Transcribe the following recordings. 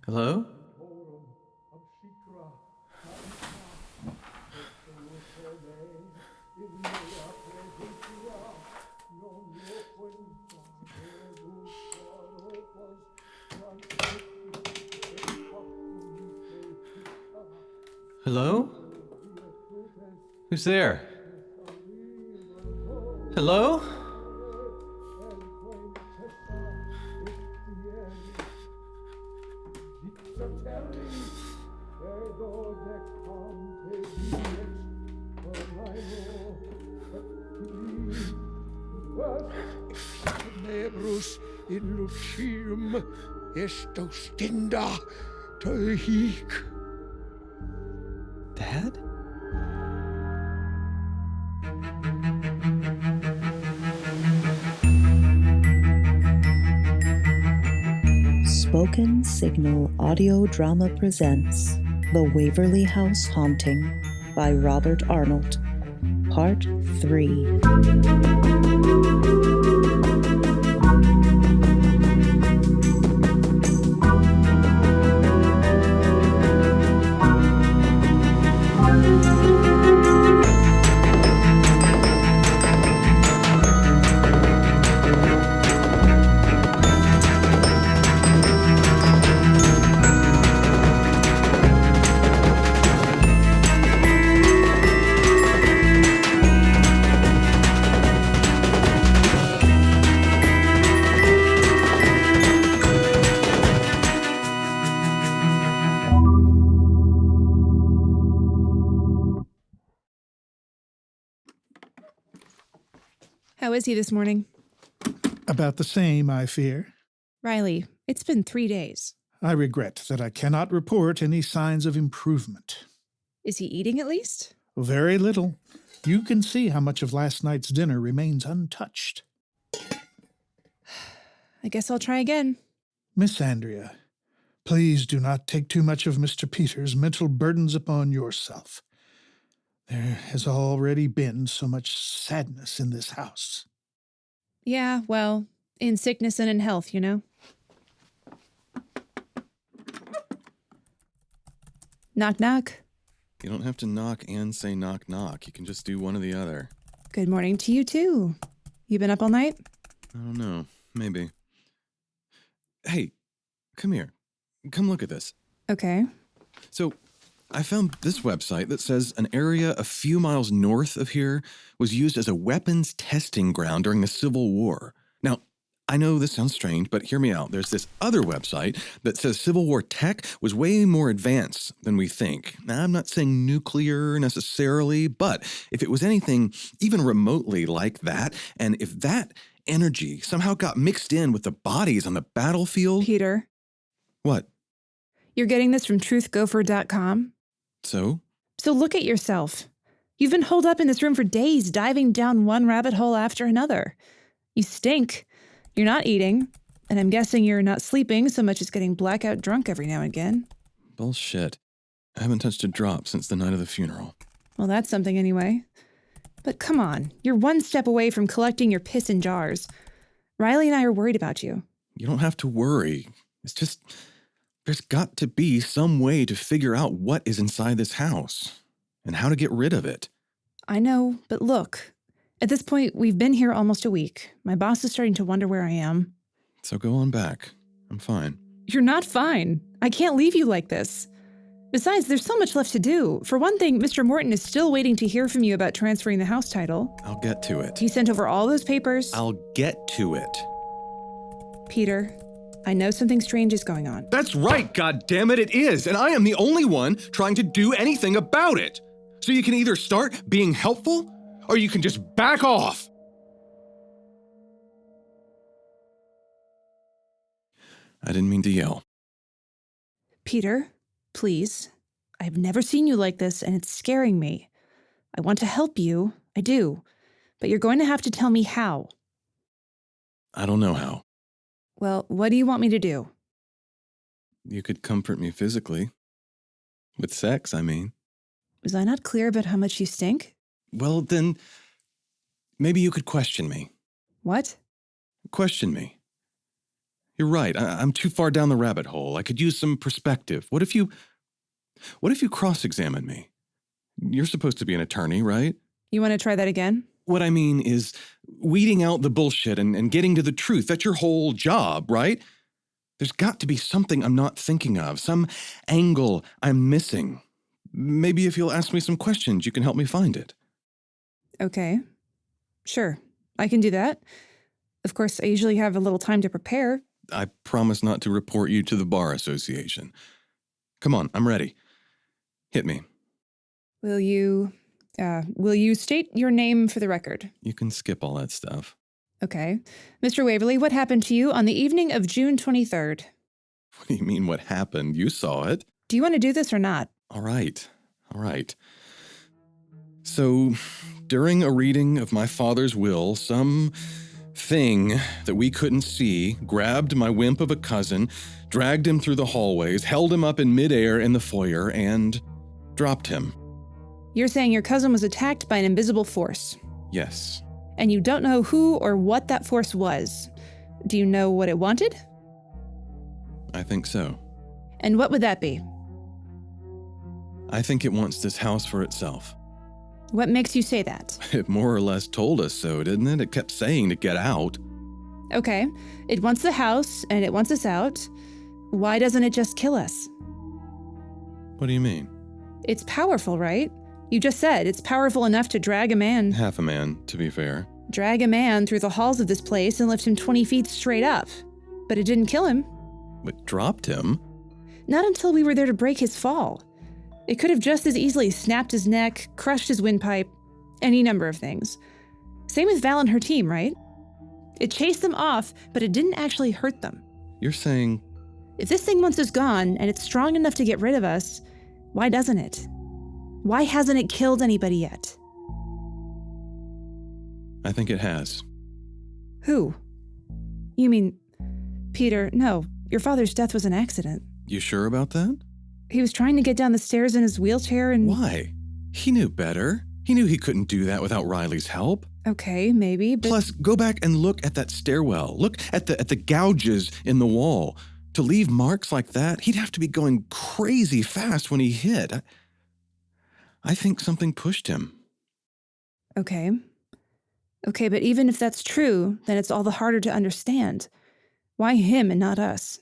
Hello? Hello? Who's there? Hello? In lucium esto stinda tohic. Dad? Spoken Signal Audio Drama presents The Waverly House Haunting by Robert Arnold, Part 3. How is he this morning? About the same, I fear. Riley, it's been 3 days. I regret that I cannot report any signs of improvement. Is he eating at least? Very little. You can see how much of last night's dinner remains untouched. I guess I'll try again. Miss Andrea, please do not take too much of Mr. Peter's mental burdens upon yourself. There has already been so much sadness in this house. Yeah, well, in sickness and in health, you know. Knock, knock. You don't have to knock and say knock, knock. You can just do one or the other. Good morning to you, too. You been up all night? I don't know. Maybe. Hey, come here. Come look at this. Okay. So, I found this website that says an area a few miles north of here was used as a weapons testing ground during the Civil War. Now, I know this sounds strange, but hear me out. There's this other website that says Civil War tech was way more advanced than we think. Now, I'm not saying nuclear necessarily, but if it was anything even remotely like that, and if that energy somehow got mixed in with the bodies on the battlefield... Peter. What? You're getting this from truthgopher.com? So? So look at yourself. You've been holed up in this room for days, diving down one rabbit hole after another. You stink. You're not eating. And I'm guessing you're not sleeping so much as getting blackout drunk every now and again. Bullshit. I haven't touched a drop since the night of the funeral. Well, that's something anyway. But come on, you're one step away from collecting your piss in jars. Riley and I are worried about you. You don't have to worry. It's just... there's got to be some way to figure out what is inside this house and how to get rid of it. I know, but look. At this point, we've been here almost a week. My boss is starting to wonder where I am. So go on back. I'm fine. You're not fine. I can't leave you like this. Besides, there's so much left to do. For one thing, Mr. Morton is still waiting to hear from you about transferring the house title. I'll get to it. He sent over all those papers. I'll get to it. Peter, I know something strange is going on. That's right, goddammit, it is. And I am the only one trying to do anything about it. So you can either start being helpful, or you can just back off. I didn't mean to yell. Peter, please. I've never seen you like this, and it's scaring me. I want to help you. I do. But you're going to have to tell me how. I don't know how. Well, what do you want me to do? You could comfort me physically. With sex, I mean. Was I not clear about how much you stink? Well, then, maybe you could question me. What? Question me. You're right. I'm too far down the rabbit hole. I could use some perspective. What if you cross-examine me? You're supposed to be an attorney, right? You want to try that again? What I mean is weeding out the bullshit and getting to the truth. That's your whole job, right? There's got to be something I'm not thinking of, some angle I'm missing. Maybe if you'll ask me some questions, you can help me find it. Okay. Sure, I can do that. Of course, I usually have a little time to prepare. I promise not to report you to the Bar Association. Come on, I'm ready. Hit me. Will you state your name for the record? You can skip all that stuff. Okay. Mr. Waverly, what happened to you on the evening of June 23rd? What do you mean what happened? You saw it. Do you want to do this or not? All right. So, during a reading of my father's will, some thing that we couldn't see grabbed my wimp of a cousin, dragged him through the hallways, held him up in midair in the foyer, and dropped him. You're saying your cousin was attacked by an invisible force. Yes. And you don't know who or what that force was. Do you know what it wanted? I think so. And what would that be? I think it wants this house for itself. What makes you say that? It more or less told us so, didn't it? It kept saying to get out. Okay, it wants the house and it wants us out. Why doesn't it just kill us? What do you mean? It's powerful, right? You just said it's powerful enough to drag a man. Half a man, to be fair. Drag a man through the halls of this place and lift him 20 feet straight up. But it didn't kill him. But dropped him? Not until we were there to break his fall. It could have just as easily snapped his neck, crushed his windpipe, any number of things. Same with Val and her team, right? It chased them off, but it didn't actually hurt them. You're saying... If this thing wants us gone, and it's strong enough to get rid of us, why doesn't it? Why hasn't it killed anybody yet? I think it has. Who? You mean... Peter, no, your father's death was an accident. You sure about that? He was trying to get down the stairs in his wheelchair and... Why? He knew better. He knew he couldn't do that without Riley's help. Okay, maybe, but... Plus, go back and look at that stairwell. Look at the gouges in the wall. To leave marks like that, he'd have to be going crazy fast when he hit. I think something pushed him. Okay, but even if that's true, then it's all the harder to understand. Why him and not us?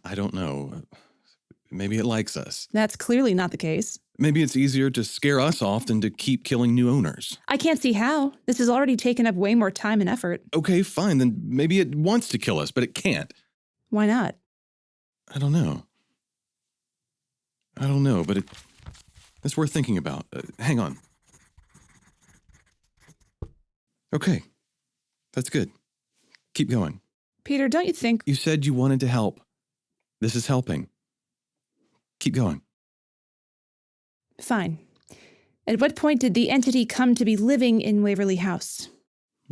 I don't know. Maybe it likes us. That's clearly not the case. Maybe it's easier to scare us off than to keep killing new owners. I can't see how. This has already taken up way more time and effort. Okay, fine, then maybe it wants to kill us, but it can't. Why not? I don't know, but it's worth thinking about. Hang on. Okay, that's good. Keep going. Peter, don't you think... You said you wanted to help. This is helping. Keep going. Fine. At what point did the entity come to be living in Waverly House?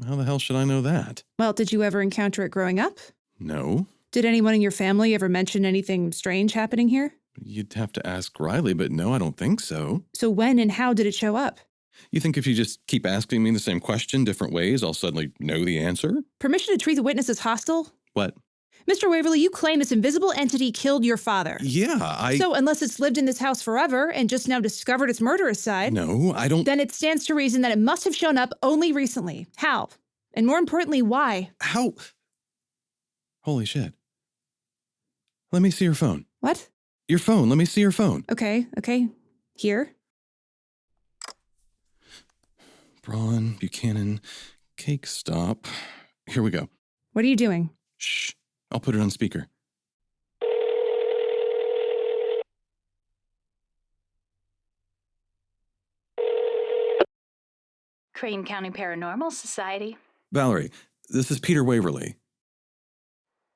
How the hell should I know that? Well, did you ever encounter it growing up? No. Did anyone in your family ever mention anything strange happening here? You'd have to ask Riley, but no, I don't think so. So when and how did it show up? You think if you just keep asking me the same question different ways, I'll suddenly know the answer? Permission to treat the witness as hostile? What? Mr. Waverly, you claim this invisible entity killed your father. Yeah, So unless it's lived in this house forever and just now discovered its murderous side... No, I don't... Then it stands to reason that it must have shown up only recently. How? And more importantly, why? How? Holy shit. Let me see your phone. What? Your phone. Let me see your phone. Okay. Here? Braun, Buchanan, Cake Stop. Here we go. What are you doing? Shh. I'll put it on speaker. Crane County Paranormal Society. Valerie, this is Peter Waverly.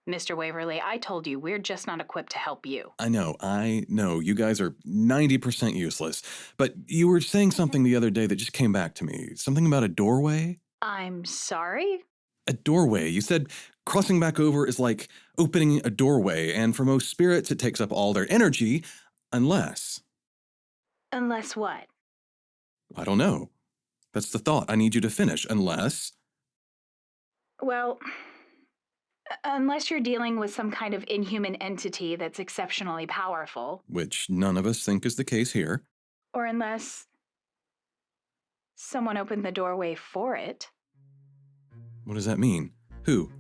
Mr. Waverly, I told you we're just not equipped to help you. I know. You guys are 90% useless. But you were saying something the other day that just came back to me. Something about a doorway? I'm sorry? A doorway. You said crossing back over is like opening a doorway, and for most spirits, it takes up all their energy, unless... Unless what? I don't know. That's the thought I need you to finish, unless... Well, unless you're dealing with some kind of inhuman entity that's exceptionally powerful. Which none of us think is the case here. Or unless someone opened the doorway for it. What does that mean? Who?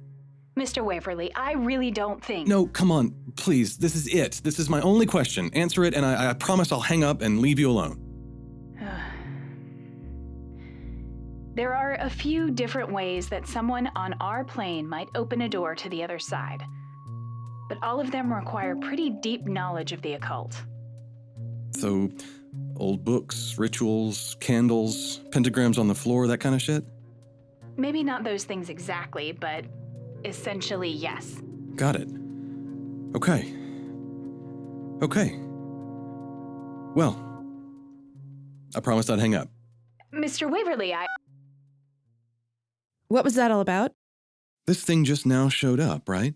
Mr. Waverly, I really don't think... No, come on, please. This is it. This is my only question. Answer it, and I promise I'll hang up and leave you alone. There are a few different ways that someone on our plane might open a door to the other side. But all of them require pretty deep knowledge of the occult. So, old books, rituals, candles, pentagrams on the floor, that kind of shit? Maybe not those things exactly, but essentially yes. Got it. Okay. Well, I promised I'd hang up. Mr. Waverly, What was that all about? This thing just now showed up, right?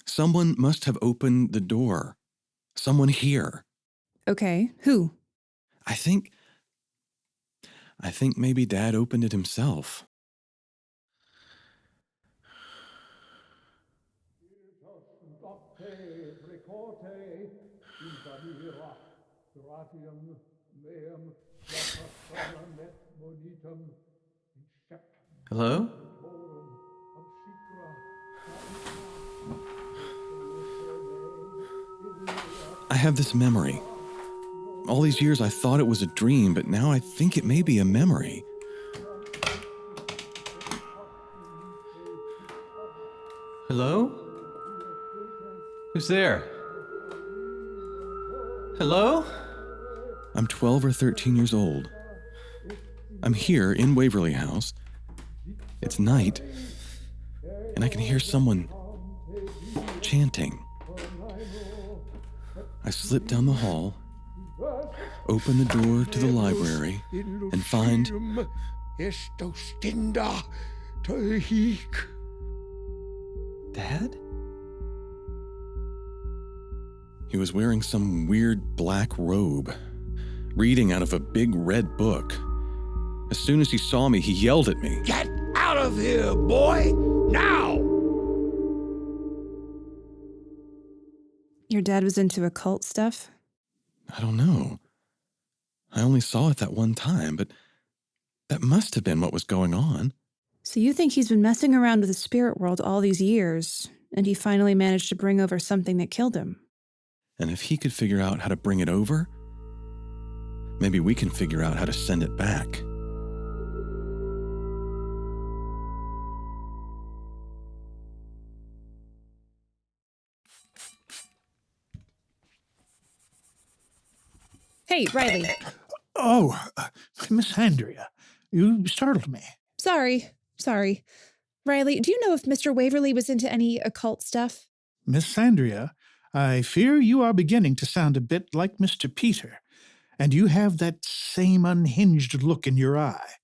Someone must have opened the door. Someone here. Okay, who? I think maybe Dad opened it himself. Hello? I have this memory. All these years I thought it was a dream, but now I think it may be a memory. Hello? Who's there? Hello? I'm 12 or 13 years old. I'm here in Waverly House. It's night, and I can hear someone chanting. I slip down the hall, open the door to the library, and find... Dad? He was wearing some weird black robe, reading out of a big red book. As soon as he saw me, he yelled at me. Get out of here, boy! Now! Your dad was into occult stuff? I don't know. I only saw it that one time, but that must have been what was going on. So you think he's been messing around with the spirit world all these years, and he finally managed to bring over something that killed him? And if he could figure out how to bring it over, maybe we can figure out how to send it back. Hey, Riley. Oh, Miss Andrea, you startled me. Sorry. Riley, do you know if Mr. Waverly was into any occult stuff? Miss Andrea, I fear you are beginning to sound a bit like Mr. Peter, and you have that same unhinged look in your eye.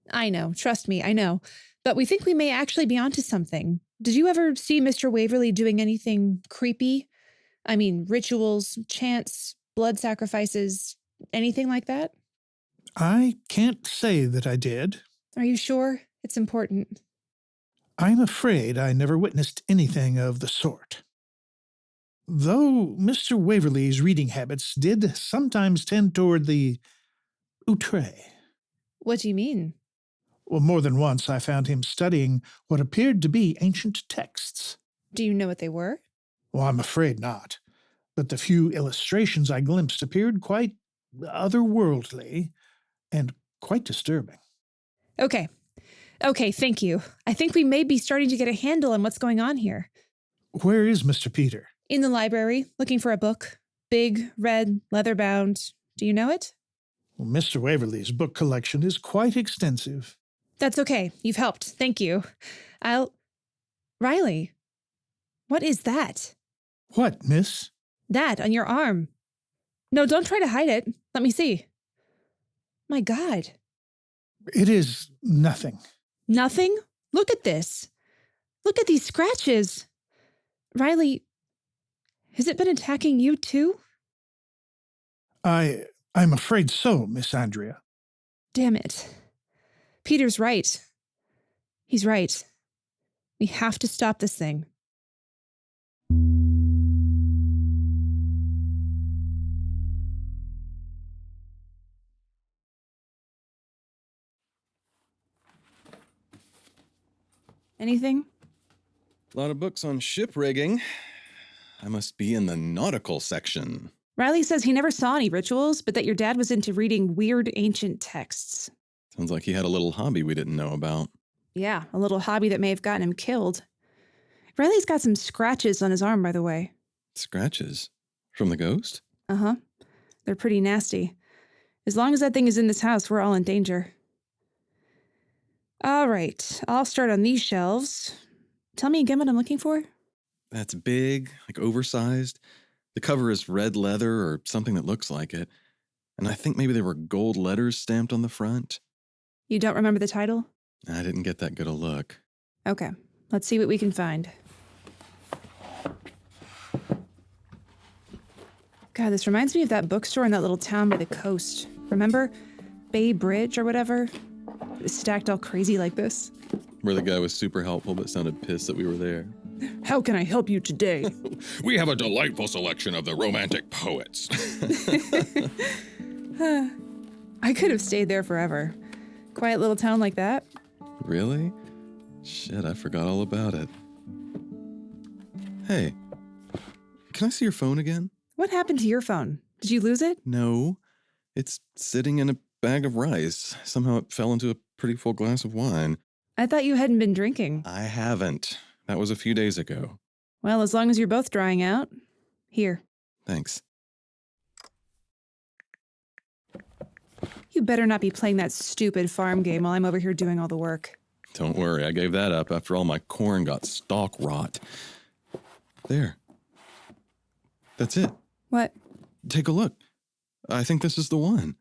I know, trust me, I know. But we think we may actually be onto something. Did you ever see Mr. Waverly doing anything creepy? I mean, rituals, chants, blood sacrifices, anything like that? I can't say that I did. Are you sure? It's important. I'm afraid I never witnessed anything of the sort. Though Mr. Waverly's reading habits did sometimes tend toward the outre. What do you mean? Well, more than once I found him studying what appeared to be ancient texts. Do you know what they were? Well, I'm afraid not. But the few illustrations I glimpsed appeared quite otherworldly and quite disturbing. Okay, thank you. I think we may be starting to get a handle on what's going on here. Where is Mr. Peter? In the library, looking for a book. Big, red, leather-bound. Do you know it? Well, Mr. Waverly's book collection is quite extensive. That's okay. You've helped. Thank you. Riley, what is that? What, miss? That on your arm. No, don't try to hide it. Let me see. My God. It is nothing. Nothing? Look at this. Look at these scratches. Riley, has it been attacking you too? I I'm afraid so, Miss Andrea. Damn it. Peter's right. He's right. We have to stop this thing. Anything? A lot of books on ship rigging. I must be in the nautical section. Riley says he never saw any rituals, but that your dad was into reading weird ancient texts. Sounds like he had a little hobby we didn't know about. Yeah, a little hobby that may have gotten him killed. Riley's got some scratches on his arm, by the way. Scratches? From the ghost? Uh-huh. They're pretty nasty. As long as that thing is in this house, we're all in danger. All right, I'll start on these shelves. Tell me again what I'm looking for? That's big, like oversized. The cover is red leather or something that looks like it. And I think maybe there were gold letters stamped on the front. You don't remember the title? I didn't get that good a look. Okay, let's see what we can find. God, this reminds me of that bookstore in that little town by the coast. Remember? Bay Bridge or whatever? It was stacked all crazy like this. Where the guy was super helpful but sounded pissed that we were there. How can I help you today? We have a delightful selection of the romantic poets. I could have stayed there forever. Quiet little town like that. Really? Shit, I forgot all about it. Hey, can I see your phone again? What happened to your phone? Did you lose it? No, it's sitting in a bag of rice. Somehow it fell into a pretty full glass of wine. I thought you hadn't been drinking. I haven't. That was a few days ago. Well, as long as you're both drying out. Here. Thanks. You better not be playing that stupid farm game while I'm over here doing all the work. Don't worry, I gave that up after all my corn got stalk rot. There. That's it. What? Take a look. I think this is the one.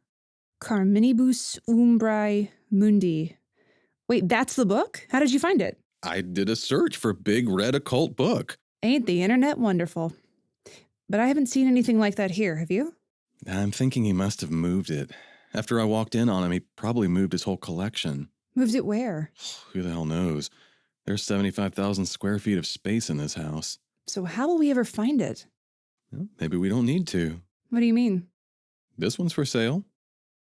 Carminibus umbrae mundi. Wait, that's the book? How did you find it? I did a search for big red occult book. Ain't the internet wonderful? But I haven't seen anything like that here, have you? I'm thinking he must have moved it. After I walked in on him, he probably moved his whole collection. Moved it where? Who the hell knows? There's 75,000 square feet of space in this house. So how will we ever find it? Well, maybe we don't need to. What do you mean? This one's for sale.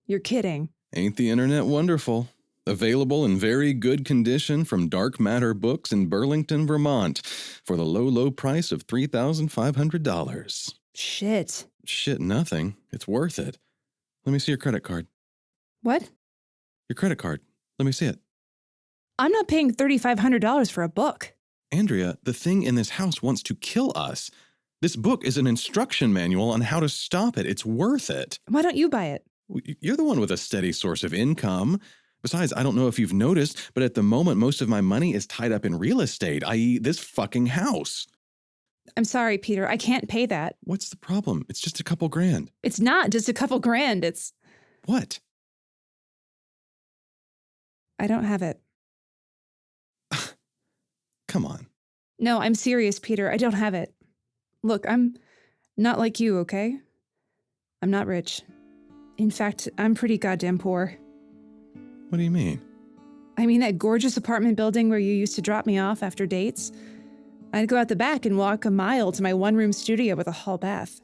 You're kidding. Ain't the internet wonderful? Available in very good condition from Dark Matter Books in Burlington, Vermont, for the low, low price of $3,500. Shit. Shit, nothing. It's worth it. Let me see your credit card. What? Your credit card. Let me see it. I'm not paying $3,500 for a book. Andrea, the thing in this house wants to kill us. This book is an instruction manual on how to stop it. It's worth it. Why don't you buy it? You're the one with a steady source of income. Besides, I don't know if you've noticed, but at the moment, most of my money is tied up in real estate, i.e. this fucking house. I'm sorry, Peter. I can't pay that. What's the problem? It's just a couple grand. It's not just a couple grand. It's... What? I don't have it. Come on. No, I'm serious, Peter. I don't have it. Look, I'm not like you, okay? I'm not rich. In fact, I'm pretty goddamn poor. What do you mean? I mean that gorgeous apartment building where you used to drop me off after dates. I'd go out the back and walk a mile to my one-room studio with a hall bath.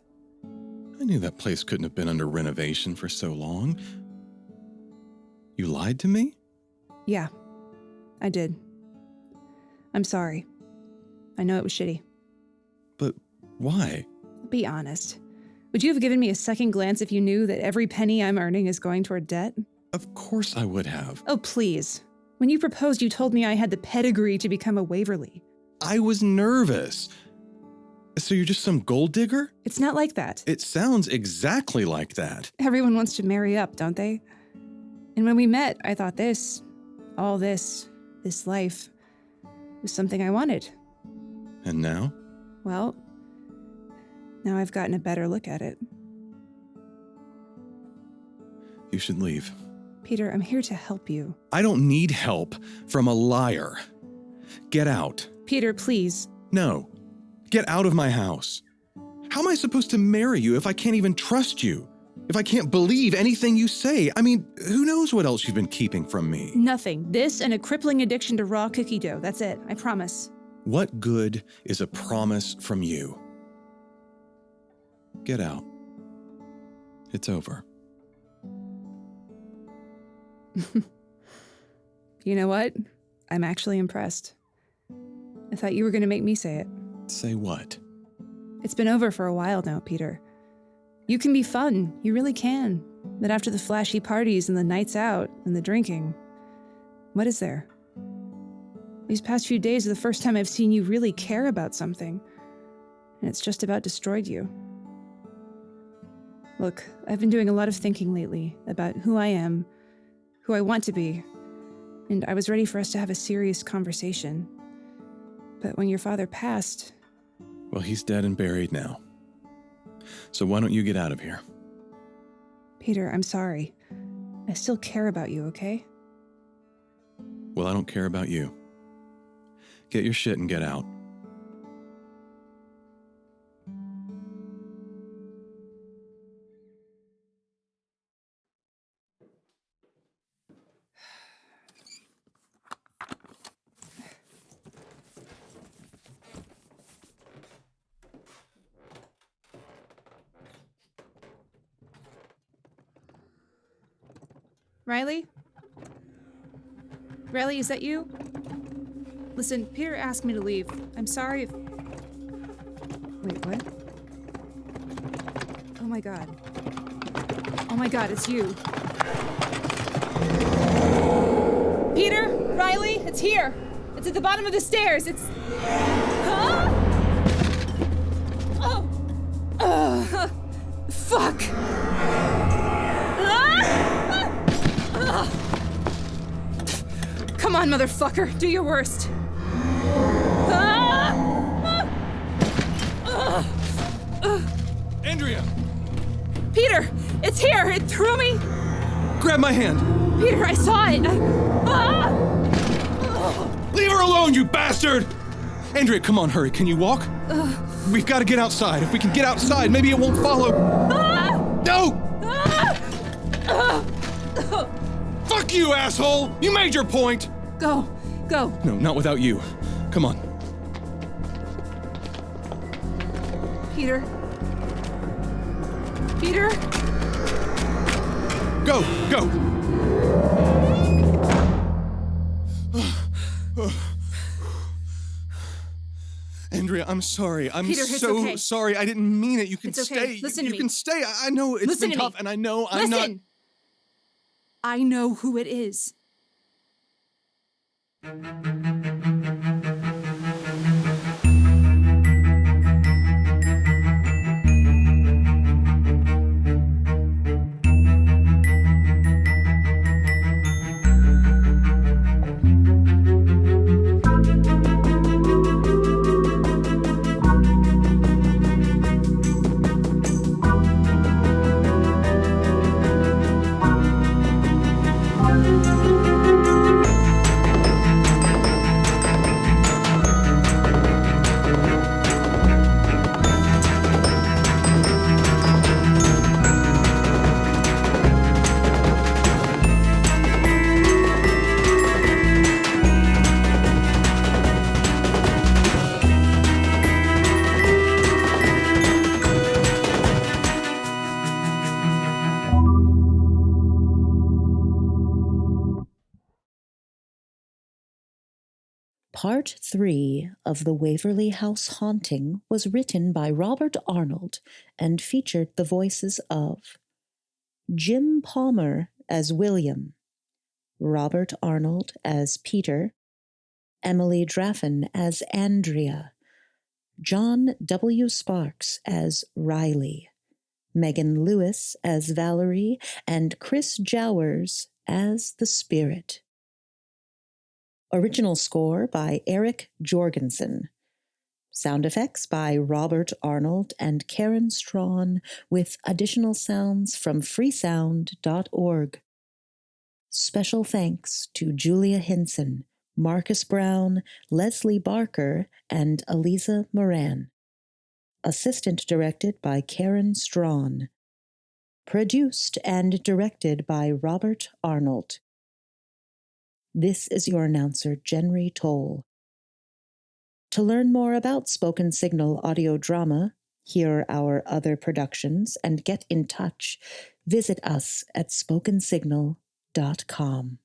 I knew that place couldn't have been under renovation for so long. You lied to me? Yeah, I did. I'm sorry. I know it was shitty. But why? Be honest. Would you have given me a second glance if you knew that every penny I'm earning is going toward debt? Of course I would have. Oh, please. When you proposed, you told me I had the pedigree to become a Waverly. I was nervous. So you're just some gold digger? It's not like that. It sounds exactly like that. Everyone wants to marry up, don't they? And when we met, I thought all this life, was something I wanted. And now? Well, now I've gotten a better look at it. You should leave. Peter, I'm here to help you. I don't need help from a liar. Get out. Peter, please. No. Get out of my house. How am I supposed to marry you if I can't even trust you? If I can't believe anything you say, I mean, who knows what else you've been keeping from me? Nothing. This and a crippling addiction to raw cookie dough. That's it. I promise. What good is a promise from you? Get out. It's over. You know what? I'm actually impressed. I thought you were going to make me say it. Say what? It's been over for a while now, Peter. You can be fun. You really can. But after the flashy parties and the nights out and the drinking, what is there? These past few days are the first time I've seen you really care about something, and it's just about destroyed you. Look, I've been doing a lot of thinking lately about who I am, who I want to be, and I was ready for us to have a serious conversation. But when your father passed... Well, he's dead and buried now. So why don't you get out of here? Peter, I'm sorry. I still care about you, okay? Well, I don't care about you. Get your shit and get out. Riley? Riley, is that you? Listen, Peter asked me to leave. I'm sorry if... Wait, what? Oh my god. Oh my god, it's you. Peter? Riley? It's here! It's at the bottom of the stairs! It's... Huh? Oh! Fuck! Come on, motherfucker, do your worst. Andrea! Peter, it's here. It threw me. Grab my hand. Peter, I saw it. Leave her alone, you bastard! Andrea, come on, hurry. Can you walk? We've got to get outside. If we can get outside, maybe it won't follow. No! Fuck you, asshole! You made your point! Go. No, not without you. Come on. Peter. Peter? Go! Andrea, I'm sorry. I'm Peter, it's so okay. sorry. I didn't mean it. You can It's okay. stay. Listen to me. You can stay. I know it's Listen been to tough, me. and I know I'm not... Listen! I know who it is. Part 3 of The Waverly House Haunting was written by Robert Arnold and featured the voices of Jim Palmer as William, Robert Arnold as Peter, Emily Draffen as Andrea, Jon W. Sparks as Riley, Megan Lewis as Valerie, and Chris Jowers as the Spirit. Original score by Erik Jourgensen. Sound effects by Robert Arnold and Karen Strachan, with additional sounds from freesound.org. Special thanks to Julia Hinson, Marques Brown, Leslie Barker, and Aliza Moran. Assistant directed by Karen Strachan. Produced and directed by Robert Arnold. This is your announcer, Jenry Towle. To learn more about Spoken Signal audio drama, hear our other productions, and get in touch, visit us at spokensignal.com.